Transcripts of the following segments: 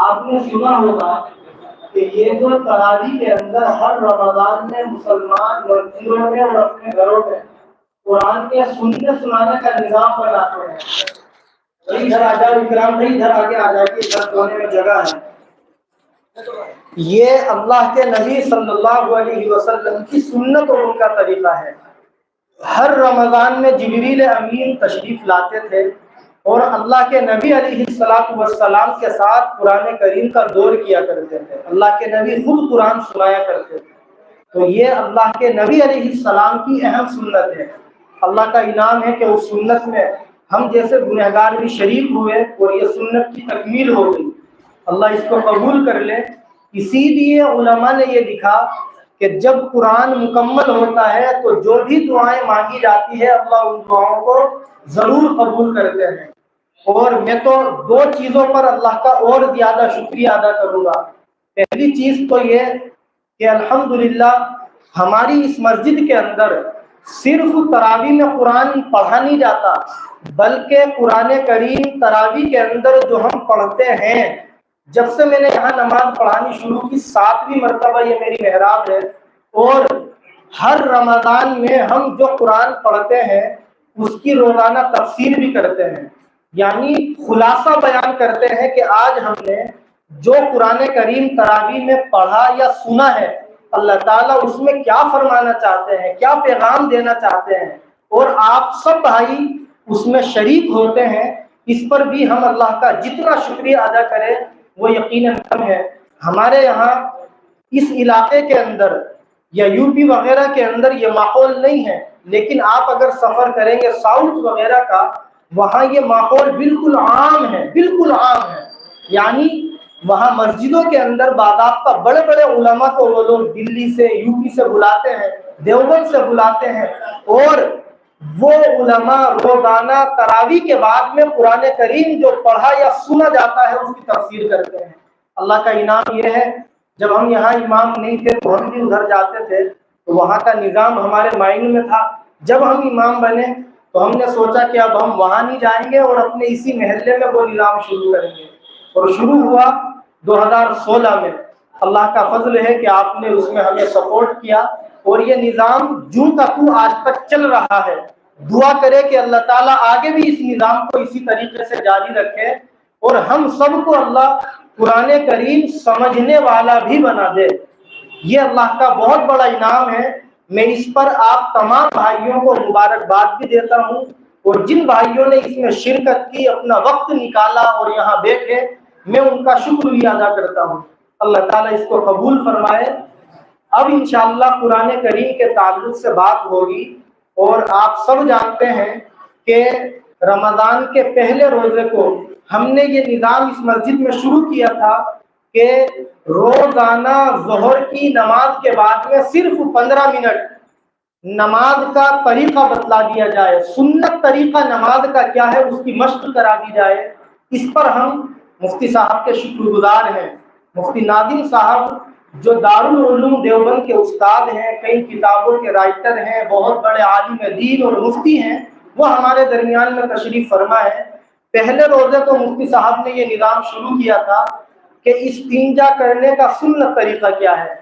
آپ نے سنا ہوگا کہ یہ جو تراویح کے اندر ہر رمضان میں مسلمان مسجدوں میں اور اپنے گھروں میں قرآن کے سننے سنانے کا نظام بناتے ہیں. بھائی ادھر آ جاؤ اکرام بھائی، ادھر آگے آ جائے کہ ادھر کونے میں جگہ ہے. یہ اللہ کے نبی صلی اللہ علیہ وسلم کی سنت اور ان کا طریقہ ہے. ہر رمضان میں جبریل امین تشریف لاتے تھے اور اللہ کے نبی علیہ السلام کے ساتھ قرآن کریم کا دور کیا کرتے تھے. اللہ کے نبی خود قرآن سنایا کرتے تھے. تو یہ اللہ کے نبی علیہ السلام کی اہم سنت ہے. اللہ کا انعام ہے کہ اس سنت میں ہم جیسے گنہگار بھی شریک ہوئے اور یہ سنت کی تکمیل ہو گئی. اللہ اس کو قبول کر لے. اسی لیے علماء نے یہ لکھا کہ جب قرآن مکمل ہوتا ہے تو جو بھی دعائیں مانگی جاتی ہے اللہ ان دعاؤں کو ضرور قبول کرتے ہیں. اور میں تو دو چیزوں پر اللہ کا اور زیادہ شکریہ ادا کروں گا. پہلی چیز تو یہ کہ الحمدللہ ہماری اس مسجد کے اندر صرف تراویح میں قرآن پڑھا نہیں جاتا، بلکہ قرآن کریم تراویح کے اندر جو ہم پڑھتے ہیں، جب سے میں نے یہاں نماز پڑھانی شروع کی 7ویں مرتبہ یہ میری محراب ہے، اور ہر رمضان میں ہم جو قرآن پڑھتے ہیں اس کی روزانہ تفسیر بھی کرتے ہیں. یعنی خلاصہ بیان کرتے ہیں کہ آج ہم نے جو قرآن کریم تراویح میں پڑھا یا سنا ہے، اللہ تعالیٰ اس میں کیا فرمانا چاہتے ہیں، کیا پیغام دینا چاہتے ہیں، اور آپ سب بھائی اس میں شریک ہوتے ہیں. اس پر بھی ہم اللہ کا جتنا شکریہ ادا کریں وہ یقیناً کم ہے. ہمارے یہاں اس علاقے کے اندر یا یو پی وغیرہ کے اندر یہ ماحول نہیں ہے، لیکن آپ اگر سفر کریں گے ساؤتھ وغیرہ کا، وہاں یہ ماحول بالکل عام ہے، بالکل عام ہے. یعنی وہاں مسجدوں کے اندر باضابطہ بڑے بڑے علماء کو وہ لوگ دلی سے یو پی سے بلاتے ہیں، دیوبند سے بلاتے ہیں، اور وہ علماء روزانہ تراویح کے بعد میں قرآن کریم جو پڑھا یا سنا جاتا ہے اس کی تفسیر کرتے ہیں. اللہ کا انعام یہ ہے جب ہم یہاں امام نہیں تھے تو ہم بھی ادھر جاتے تھے، تو وہاں کا نظام ہمارے مائنڈ میں تھا. جب ہم امام بنے تو ہم نے سوچا کہ اب ہم وہاں نہیں جائیں گے اور اپنے اسی محلے میں وہ نظام شروع کریں گے. اور شروع ہوا 2016 میں. اللہ کا فضل ہے کہ آپ نے اس میں ہمیں سپورٹ کیا اور یہ نظام جوں کا تو آج تک چل رہا ہے. دعا کرے کہ اللہ تعالیٰ آگے بھی اس نظام کو اسی طریقے سے جاری رکھے اور ہم سب کو اللہ قرآن کریم سمجھنے والا بھی بنا دے. یہ اللہ کا بہت بڑا انعام ہے. میں اس پر آپ تمام بھائیوں کو مبارکباد بھی دیتا ہوں، اور جن بھائیوں نے اس میں شرکت کی، اپنا وقت نکالا اور یہاں بیٹھے، میں ان کا شکریہ ادا کرتا ہوں. اللہ تعالیٰ اس کو قبول فرمائے. اب انشاءاللہ قرآن کریم کے تعلق سے بات ہوگی. اور آپ سب جانتے ہیں کہ رمضان کے پہلے روزے کو ہم نے یہ نظام اس مسجد میں شروع کیا تھا کہ روزانہ ظہر کی نماز کے بعد میں صرف 15 منٹ نماز کا طریقہ بتلا دیا جائے، سنت طریقہ نماز کا کیا ہے اس کی مشق کرا دی جائے. اس پر ہم مفتی صاحب کے شکر گزار ہیں. مفتی نادم صاحب جو دارالعلوم دیوبند کے استاد ہیں، کئی کتابوں کے رائٹر ہیں، بہت بڑے عالم دین اور مفتی ہیں، وہ ہمارے درمیان میں تشریف فرما ہے. پہلے روزے تو مفتی صاحب نے یہ نظام شروع کیا تھا کہ استنجا کرنے کا سنت طریقہ کیا ہے،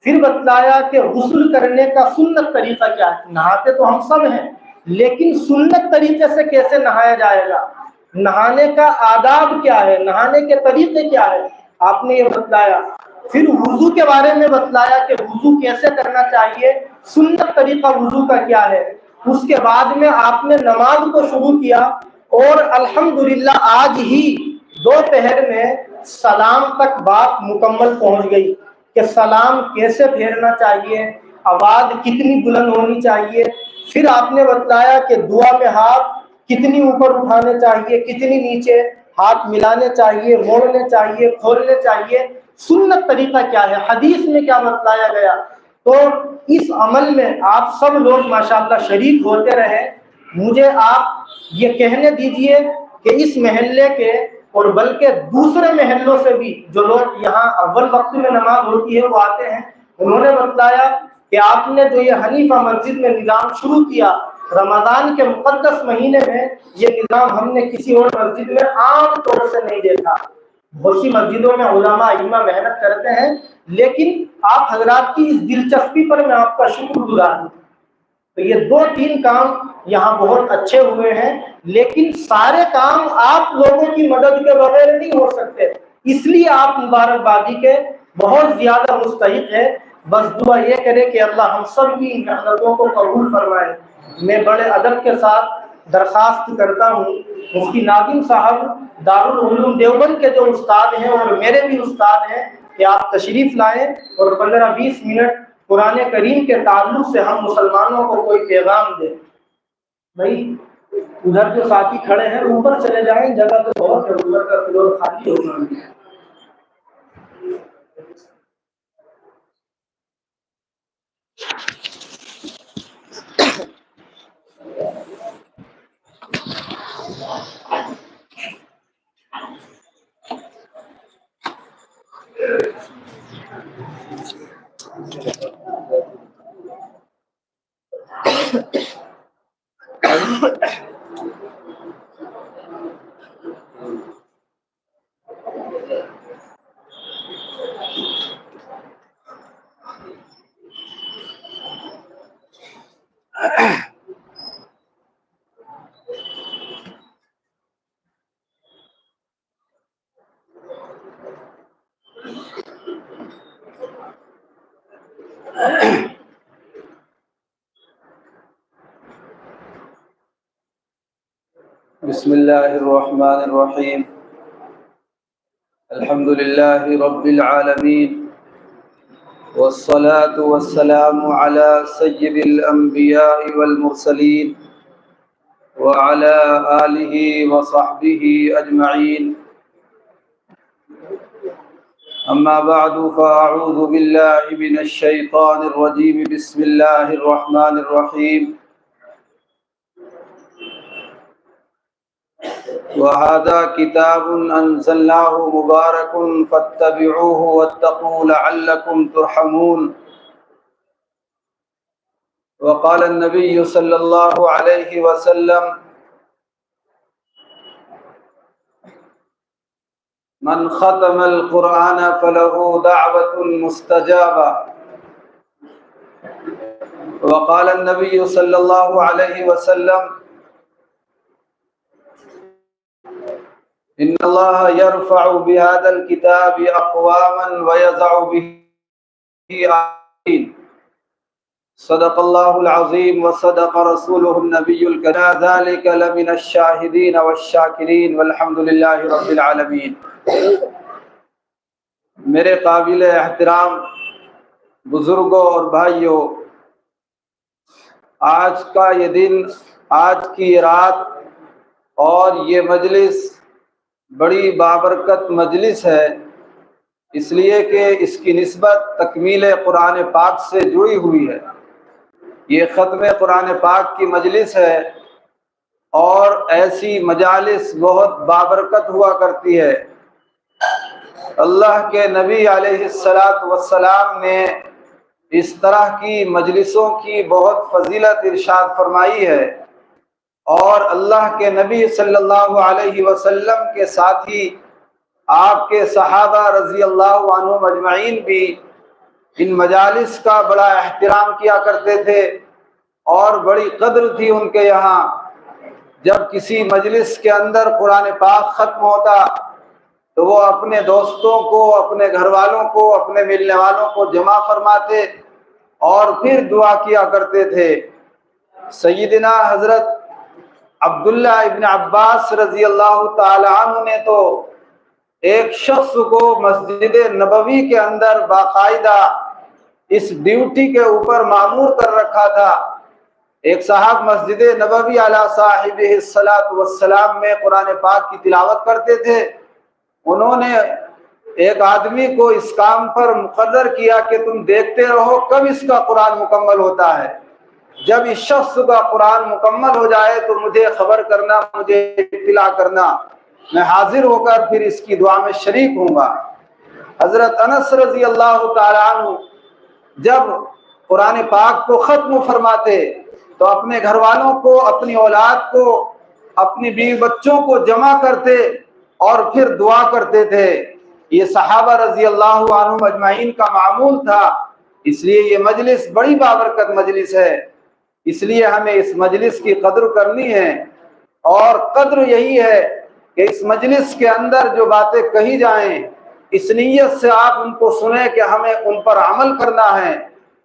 پھر بتلایا کہ غسل کرنے کا سنت طریقہ کیا ہے. نہاتے تو ہم سب ہیں، لیکن سنت طریقے سے کیسے نہایا جائے گا، نہانے کا آداب کیا ہے، نہانے کے طریقے کیا ہے، آپ نے یہ بتلایا. پھر وضو کے بارے میں بتلایا کہ وضو کیسے کرنا چاہیے، سنت طریقہ وضو کا کیا ہے. اس کے بعد میں آپ نے نماز کو شروع کیا، اور الحمدللہ آج ہی دوپہر میں سلام تک بات مکمل پہنچ گئی کہ سلام کیسے پھیرنا چاہیے، آواز کتنی بلند ہونی چاہیے. پھر آپ نے بتلایا کہ دعا میں ہاتھ کتنی اوپر اٹھانے چاہیے، کتنی نیچے، ہاتھ ملانے چاہیے، موڑنے چاہیے، کھولنے چاہیے، سنت طریقہ کیا ہے، حدیث میں کیا بتلایا گیا. تو اس عمل میں آپ سب لوگ ماشاءاللہ شریک ہوتے رہے. مجھے آپ یہ کہنے دیجئے کہ اس محلے کے اور بلکہ دوسرے محلوں سے بھی جو لوگ یہاں اول وقت میں نماز ہوتی ہے وہ آتے ہیں، انہوں نے بتلایا کہ آپ نے جو یہ حنیفہ مسجد میں نظام شروع کیا رمضان کے مقدس مہینے میں، یہ نظام ہم نے کسی اور مسجد میں عام طور سے نہیں دیکھا. بہت سی مسجدوں میں علماء ائمہ محنت کرتے ہیں، لیکن آپ حضرات کی اس دلچسپی پر میں آپ کا شکر گزار ہوں۔ تو یہ دو تین کام یہاں بہت اچھے ہوئے ہیں، لیکن سارے کام آپ لوگوں کی مدد کے بغیر نہیں ہو سکتے، اس لیے آپ مبارکبادی کے بہت زیادہ مستحق ہے۔ بس دعا یہ کرے کہ اللہ ہم سب کی محنتوں کو قبول فرمائے۔ میں بڑے ادب کے ساتھ درخواست کرتا ہوں مفتی ناظم صاحب دارالعلوم دیوبند کے جو استاد ہیں اور میرے بھی استاد ہیں کہ آپ تشریف لائیں اور 15-20 منٹ قرآن کریم کے تعلق سے ہم مسلمانوں کو کوئی پیغام دیں۔ بھائی ادھر جو ساتھی کھڑے ہیں اوپر چلے جائیں، جگہ تو بہت ہے، اوپر کا فلور خالی ہوگا۔ بسم اللہ الرحمن الرحیم، الحمد للہ رب العالمین، والصلاة والسلام على سید الانبیاء والمرسلین وعلى آلہ وصحبہ اجمعین، اما بعد فاعوذ باللہ من الشیطان الرجیم، بسم اللہ الرحمن الرحیم۔ وَهَذَا كِتَابٌ أَنزَلْنَاهُ مُبَارَكٌ فَاتَّبِعُوهُ وَاتَّقُوا لَعَلَّكُمْ تُرْحَمُونَ۔ وقال النبي صلى الله عليه وسلم: من ختم القرآن فله دعوة مستجابة۔ وقال النبي صلى الله عليه وسلم: إن الله يرفع بهذا الكتاب أقواما ويضع به آخرين۔ صدق الله العظيم وصدق رسوله النبي الكريم، ذلك لمن الشاهدين والشاكرين والحمد لله رب العالمين۔ میرے قابل احترام بزرگوں اور بھائیوں، آج کا یہ دن، آج کی یہ رات اور یہ مجلس بڑی بابرکت مجلس ہے، اس لیے کہ اس کی نسبت تکمیل قرآن پاک سے جڑی ہوئی ہے۔ یہ ختم قرآن پاک کی مجلس ہے، اور ایسی مجالس بہت بابرکت ہوا کرتی ہے۔ اللہ کے نبی علیہ السلام نے اس طرح کی مجلسوں کی بہت فضیلت ارشاد فرمائی ہے، اور اللہ کے نبی صلی اللہ علیہ وسلم کے ساتھی آپ کے صحابہ رضی اللہ عنہم اجمعین بھی ان مجالس کا بڑا احترام کیا کرتے تھے، اور بڑی قدر تھی ان کے یہاں۔ جب کسی مجلس کے اندر قرآن پاک ختم ہوتا تو وہ اپنے دوستوں کو، اپنے گھر والوں کو، اپنے ملنے والوں کو جمع فرماتے اور پھر دعا کیا کرتے تھے۔ سیدنا حضرت عبداللہ ابن عباس رضی اللہ تعالی عنہ نے تو ایک شخص کو مسجد نبوی کے اندر باقاعدہ اس ڈیوٹی کے اوپر مامور کر رکھا تھا۔ ایک صاحب مسجد نبوی علی صاحبہ الصلاۃ والسلام میں قرآن پاک کی تلاوت کرتے تھے۔ انہوں نے ایک آدمی کو اس کام پر مقرر کیا کہ تم دیکھتے رہو کب اس کا قرآن مکمل ہوتا ہے، جب اس شخص کا قرآن مکمل ہو جائے تو مجھے خبر کرنا، مجھے اطلاع کرنا، میں حاضر ہو کر پھر اس کی دعا میں شریک ہوں گا۔ حضرت انس رضی اللہ تعالی عنہ جب قرآن پاک کو ختم فرماتے تو اپنے گھر والوں کو، اپنی اولاد کو، اپنی بیوی بچوں کو جمع کرتے اور پھر دعا کرتے تھے۔ یہ صحابہ رضی اللہ عنہم اجمعین کا معمول تھا، اس لیے یہ مجلس بڑی بابرکت مجلس ہے، اس لیے ہمیں اس مجلس کی قدر کرنی ہے۔ اور قدر یہی ہے کہ اس مجلس کے اندر جو باتیں کہی جائیں اس نیت سے آپ ان کو سنیں کہ ہمیں ان پر عمل کرنا ہے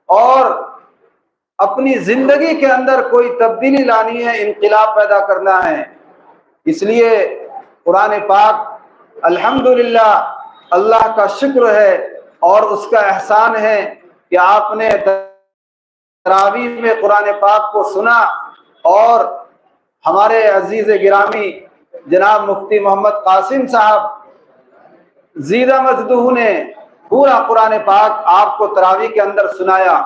اور اپنی زندگی کے اندر کوئی تبدیلی لانی ہے، انقلاب پیدا کرنا ہے۔ اس لیے قرآن پاک الحمدللہ اللہ کا شکر ہے اور اس کا احسان ہے کہ آپ نے تراویح میں قرآن پاک کو سنا، اور ہمارے عزیز گرامی جناب مفتی محمد قاسم صاحب زیدہ مجدہ نے پورا قرآن پاک آپ کو تراویح کے اندر سنایا،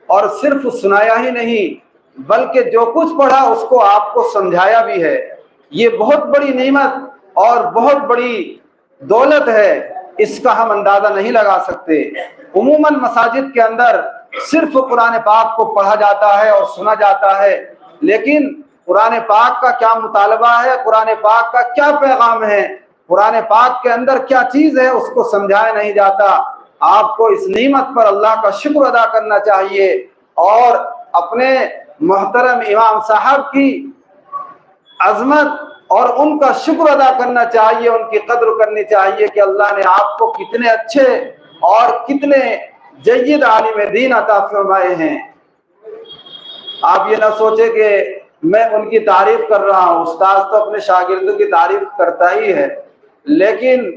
اور صرف سنایا ہی نہیں بلکہ جو کچھ پڑھا اس کو آپ کو سمجھایا بھی ہے۔ یہ بہت بڑی نعمت اور بہت بڑی دولت ہے، اس کا ہم اندازہ نہیں لگا سکتے۔ عموماً مساجد کے اندر صرف قرآن پاک کو پڑھا جاتا ہے اور سنا جاتا ہے، لیکن قرآن پاک کا کیا مطالبہ ہے، قرآن پاک کا کیا پیغام ہے، قرآن پاک کے اندر کیا چیز ہے، اس کو سمجھایا نہیں جاتا۔ آپ کو اس نعمت پر اللہ کا شکر ادا کرنا چاہیے اور اپنے محترم امام صاحب کی عظمت اور ان کا شکر ادا کرنا چاہیے، ان کی قدر کرنی چاہیے کہ اللہ نے آپ کو کتنے اچھے اور کتنے جید عالم دین عطا فرمائے ہیں۔ آپ یہ نہ سوچے کہ میں ان کی تعریف کر رہا ہوں، استاذ تو اپنے شاگردوں کی تعریف کرتا ہی ہے، لیکن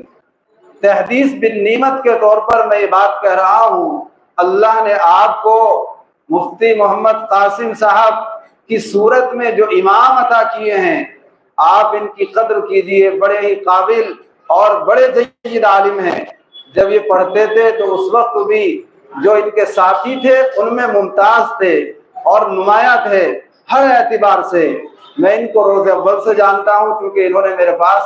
تحدیث بالنعمت کے طور پر میں یہ بات کہہ رہا ہوں، اللہ نے آپ کو مفتی محمد قاسم صاحب کی صورت میں جو امام عطا کیے ہیں، آپ ان کی قدر کیجئے، بڑے ہی قابل اور بڑے جید عالم ہیں۔ جب یہ پڑھتے تھے تو اس وقت بھی جو ان کے ساتھی تھے ان میں ممتاز تھے اور نمایاں تھے ہر اعتبار سے۔ میں ان کو روز اول سے جانتا ہوں کیونکہ انہوں نے میرے پاس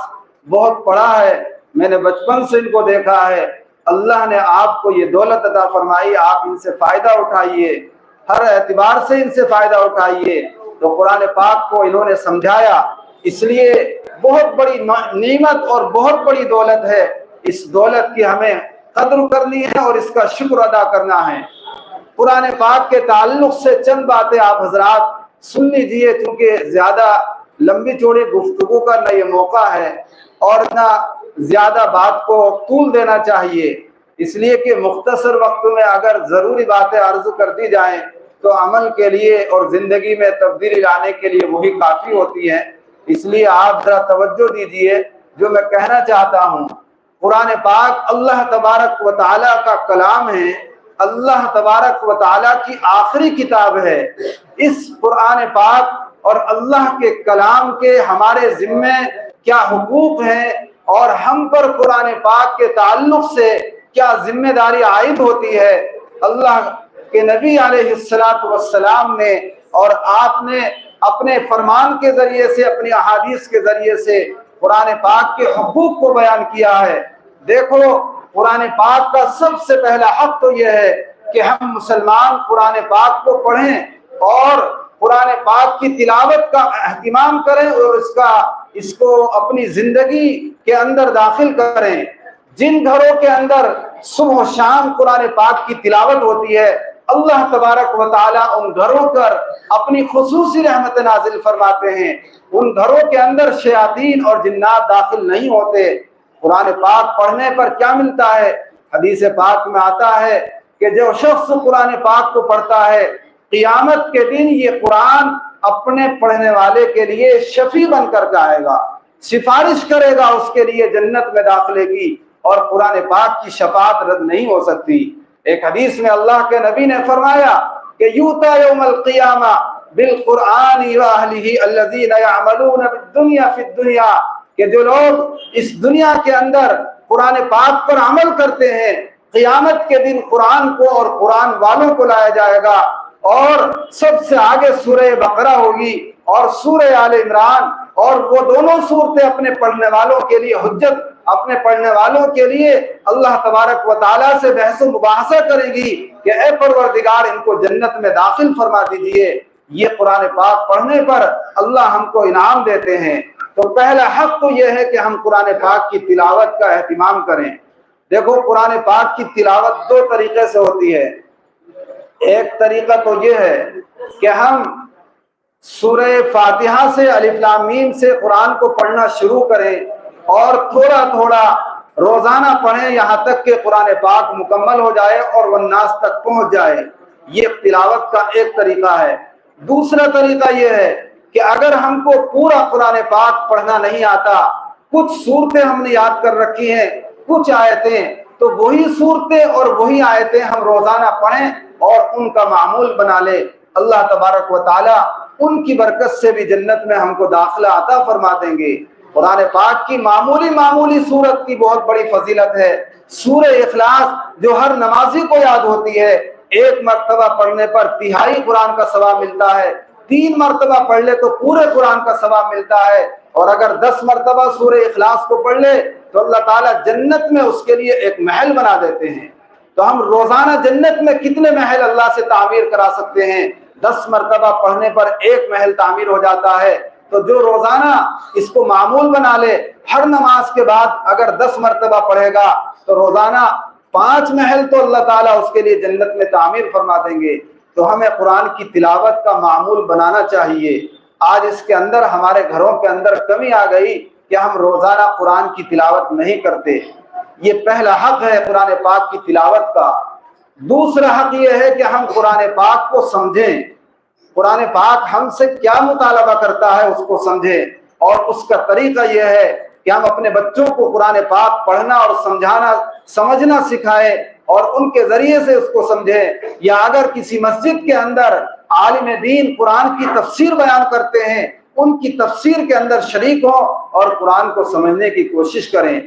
بہت پڑھا ہے، میں نے بچپن سے ان کو دیکھا ہے۔ اللہ نے آپ کو یہ دولت عطا فرمائی، آپ ان سے فائدہ اٹھائیے، ہر اعتبار سے ان سے فائدہ اٹھائیے۔ تو قرآن پاک کو انہوں نے سمجھایا، اس لیے بہت بڑی نعمت اور بہت بڑی دولت ہے، اس دولت کی ہمیں قدر کرنی ہے اور اس کا شکر ادا کرنا ہے۔ قرآن پاک کے تعلق سے چند باتیں آپ حضرات سن لیجئے، چونکہ زیادہ لمبی چوڑی گفتگو کا نہ یہ موقع ہے اور نہ زیادہ بات کو طول دینا چاہیے، اس لیے کہ مختصر وقت میں اگر ضروری باتیں عرض کر دی جائیں تو عمل کے لیے اور زندگی میں تبدیلی لانے کے لیے وہی کافی ہوتی ہیں۔ اس لیے آپ ذرا توجہ دیجئے جو میں کہنا چاہتا ہوں۔ قرآن پاک اللہ تبارک و تعالیٰ کا کلام ہے، اللہ تبارک و تعالیٰ کی آخری کتاب ہے۔ اس قرآن پاک اور اللہ کے کلام کے ہمارے ذمے کیا حقوق ہیں اور ہم پر قرآن پاک کے تعلق سے کیا ذمہ داری عائد ہوتی ہے، اللہ کے نبی علیہ السلام نے اور آپ نے اپنے فرمان کے ذریعے سے، اپنی احادیث کے ذریعے سے قرآن پاک کے حقوق کو بیان کیا ہے۔ دیکھو، قرآن پاک کا سب سے پہلا حق تو یہ ہے کہ ہم مسلمان قرآن پاک کو پڑھیں اور قرآن پاک کی تلاوت کا اہتمام کریں اور اس کو اپنی زندگی کے اندر داخل کریں۔ جن گھروں کے اندر صبح و شام قرآن پاک کی تلاوت ہوتی ہے، اللہ تبارک و تعالیٰ ان گھروں پر اپنی خصوصی رحمت نازل فرماتے ہیں، ان گھروں کے اندر شیاطین اور جنات داخل نہیں ہوتے۔ قرآن پاک پڑھنے پر کیا ملتا ہے؟ حدیث پاک میں آتا ہے کہ جو شخص قرآن پاک کو پڑھتا ہے، قیامت کے دن یہ قرآن اپنے پڑھنے والے کے لیے شفیع بن کر جائے گا، سفارش کرے گا اس کے لیے جنت میں داخلے کی، اور قرآن پاک کی شفاعت رد نہیں ہو سکتی۔ ایک حدیث میں اللہ کے نبی نے فرمایا کہ یوتا یوم القیامہ بالقرآن واہلہ الذین یعملون بالدنیا فی الدنیا، کہ جو لوگ اس دنیا کے اندر قرآن پاک پر عمل کرتے ہیں، قیامت کے دن قرآن کو اور قرآن والوں کو لایا جائے گا، اور سب سے آگے سورہ بقرہ ہوگی اور سورہ آل عمران، اور وہ دونوں صورتیں اپنے پڑھنے والوں کے لیے حجت، اپنے پڑھنے والوں کے لیے اللہ تبارک و تعالیٰ سے بحث و مباحثہ کرے گی کہ اے پروردگار ان کو جنت میں داخل فرما دیجئے۔ یہ قرآن پاک پڑھنے پر اللہ ہم کو انعام دیتے ہیں۔ تو پہلا حق تو یہ ہے کہ ہم قرآن پاک کی تلاوت کا اہتمام کریں۔ دیکھو قرآن پاک کی تلاوت دو طریقے سے ہوتی ہے۔ ایک طریقہ تو یہ ہے کہ ہم سورہ فاتحہ سے الف لام میم سے قرآن کو پڑھنا شروع کریں اور تھوڑا تھوڑا روزانہ پڑھیں یہاں تک کہ قرآن پاک مکمل ہو جائے اور والناس تک پہنچ جائے۔ یہ تلاوت کا ایک طریقہ ہے۔ دوسرا طریقہ یہ ہے کہ اگر ہم کو پورا قرآن پاک پڑھنا نہیں آتا، کچھ صورتیں ہم نے یاد کر رکھی ہیں، کچھ آیتیں، تو وہی صورتیں اور وہی آیتیں ہم روزانہ پڑھیں اور ان کا معمول بنا لے۔ اللہ تبارک و تعالی ان کی برکت سے بھی جنت میں ہم کو داخلہ عطا فرما دیں گے۔ قرآن پاک کی معمولی سورت کی بہت بڑی فضیلت ہے۔ سورہ اخلاص جو ہر نمازی کو یاد ہوتی ہے، ایک مرتبہ پڑھنے پر تہائی قرآن کا ثواب ملتا ہے، 3 مرتبہ پڑھ لے تو پورے قرآن کا ثواب ملتا ہے، اور اگر 10 مرتبہ سورہ اخلاص کو پڑھ لے تو اللہ تعالیٰ جنت میں اس کے لیے ایک محل بنا دیتے ہیں۔ تو ہم روزانہ جنت میں کتنے محل اللہ سے تعمیر کرا سکتے ہیں؟ 10 مرتبہ پڑھنے پر ایک محل تعمیر ہو جاتا ہے۔ تو جو روزانہ اس کو معمول بنا لے، ہر نماز کے بعد اگر 10 مرتبہ پڑھے گا تو روزانہ 5 محل تو اللہ تعالیٰ اس کے لیے جنت میں تعمیر فرما دیں گے۔ تو ہمیں قرآن کی تلاوت کا معمول بنانا چاہیے۔ آج اس کے اندر ہمارے گھروں کے اندر کمی آ گئی کہ ہم روزانہ قرآن کی تلاوت نہیں کرتے۔ یہ پہلا حق ہے قرآن پاک کی تلاوت کا۔ دوسرا حق یہ ہے کہ ہم قرآن پاک کو سمجھیں، قرآن پاک ہم سے کیا مطالبہ کرتا ہے اس کو سمجھیں، اور اس کا طریقہ یہ ہے کہ ہم اپنے بچوں کو قرآن پاک پڑھنا اور سمجھنا سکھائیں اور ان کے ذریعے سے اس کو سمجھیں۔ یا اگر کسی مسجد کے اندر عالم دین قرآن کی تفسیر بیان کرتے ہیں، ان کی تفسیر کے اندر شریک ہوں اور قرآن کو سمجھنے کی کوشش کریں۔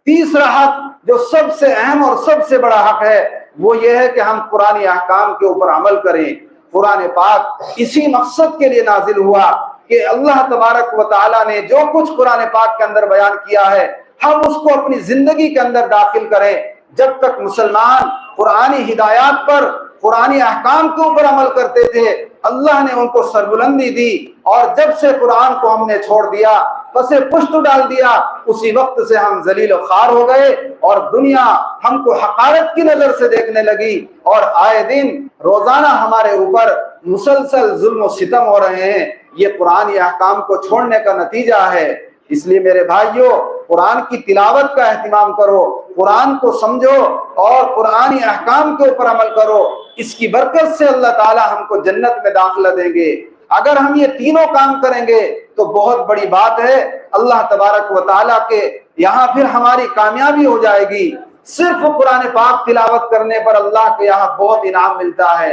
تیسرا حق جو سب سے اہم اور سب سے بڑا حق ہے وہ یہ ہے کہ ہم قرآن احکام کے اوپر عمل کریں۔ قرآن پاک اسی مقصد کے لیے نازل ہوا کہ اللہ تبارک و تعالیٰ نے جو کچھ قرآن پاک کے اندر بیان کیا ہے ہم اس کو اپنی زندگی کے اندر داخل کریں۔ جب تک مسلمان قرآنی ہدایات پر، قرآنی احکام کے اوپر عمل کرتے تھے، اللہ نے ان کو سربلندی دی، اور جب سے قرآن کو ہم نے چھوڑ دیا، پسے پشت ڈال دیا، اسی وقت سے ہم ذلیل و خوار ہو گئے اور دنیا ہم کو حقارت کی نظر سے دیکھنے لگی، اور آئے دن روزانہ ہمارے اوپر مسلسل ظلم و ستم ہو رہے ہیں۔ یہ قرآن احکام کو چھوڑنے کا نتیجہ ہے۔ اس لیے میرے بھائیوں، قرآن کی تلاوت کا اہتمام کرو، قرآن کو سمجھو اور قرآنی احکام کے اوپر عمل کرو۔ اس کی برکت سے اللہ تعالیٰ ہم کو جنت میں داخلہ دیں گے۔ اگر ہم یہ تینوں کام کریں گے تو بہت بڑی بات ہے، اللہ تبارک و تعالیٰ کے یہاں پھر ہماری کامیابی ہو جائے گی۔ صرف قرآن پاک تلاوت کرنے پر اللہ کے یہاں بہت انعام ملتا ہے،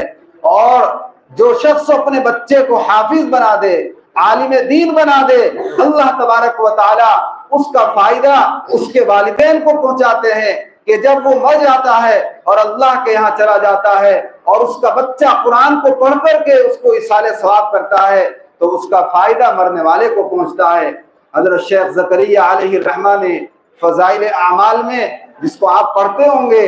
اور جو شخص اپنے بچے کو حافظ بنا دے، عالم دین بنا دے، اللہ تبارک و تعالیٰ اس کا فائدہ اس کے والدین کو پہنچاتے ہیں کہ جب وہ مر جاتا ہے اور اللہ کے یہاں چلا جاتا ہے اور اس کا بچہ قرآن کو پڑھ کر کے اس کو ایصال ثواب کرتا ہے تو اس کا فائدہ مرنے والے کو پہنچتا ہے۔ حضرت شیخ زکریا علیہ الرحمہ نے فضائل اعمال میں، جس کو آپ پڑھتے ہوں گے،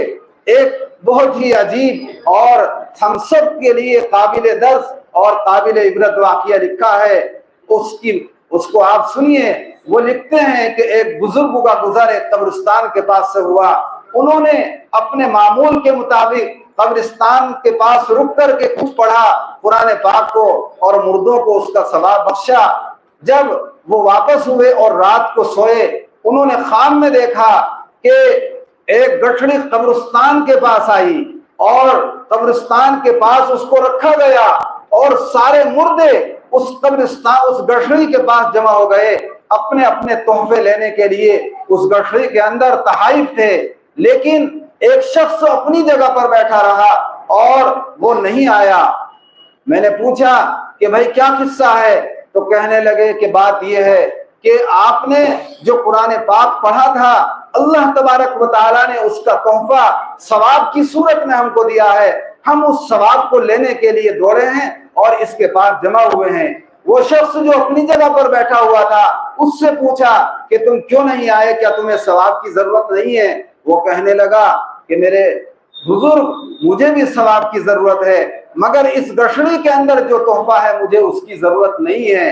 ایک بہت ہی عجیب اور ہم سب کے لیے قابل درس اور قابل عبرت واقعہ لکھا ہے۔ اس کو آپ سنیے۔ وہ لکھتے ہیں کہ ایک بزرگ کا گزر ایک قبرستان کے پاس سے ہوا، انہوں نے اپنے معمول کے مطابق قبرستان کے پاس رک کر کے کچھ پڑھا قرآن پاک کو اور مردوں کو اس کا ثواب بخشا۔ جب وہ واپس ہوئے اور رات کو سوئے، انہوں نے خواب میں دیکھا کہ ایک گٹھڑی قبرستان کے پاس آئی اور قبرستان کے پاس اس کو رکھا گیا، اور سارے مردے اس گٹھڑی کے پاس جمع ہو گئے اپنے اپنے تحفے لینے کے لیے۔ اس گٹھڑی کے اندر تحائف تھے، لیکن ایک شخص اپنی جگہ پر بیٹھا رہا اور وہ نہیں آیا۔ میں نے پوچھا کہ بھائی کیا قصہ ہے؟ تو کہنے لگے کہ بات یہ ہے کہ آپ نے جو قرآن پاک پڑھا تھا، اللہ تبارک و تعالیٰ نے اس کا تحفہ ثواب کی صورت میں ہم کو دیا ہے، ہم اس ثواب کو لینے کے لیے دوڑے ہیں اور اس کے پاس جمع ہوئے ہیں۔ وہ شخص جو اپنی جگہ پر بیٹھا ہوا تھا اس سے پوچھا کہ تم کیوں نہیں آئے، کیا تمہیں ثواب کی ضرورت نہیں ہے؟ وہ کہنے لگا کہ میرے بزرگ، مجھے بھی ثواب کی ضرورت ہے، مگر اس گٹھڑی کے اندر جو تحفہ ہے مجھے اس کی ضرورت نہیں ہے۔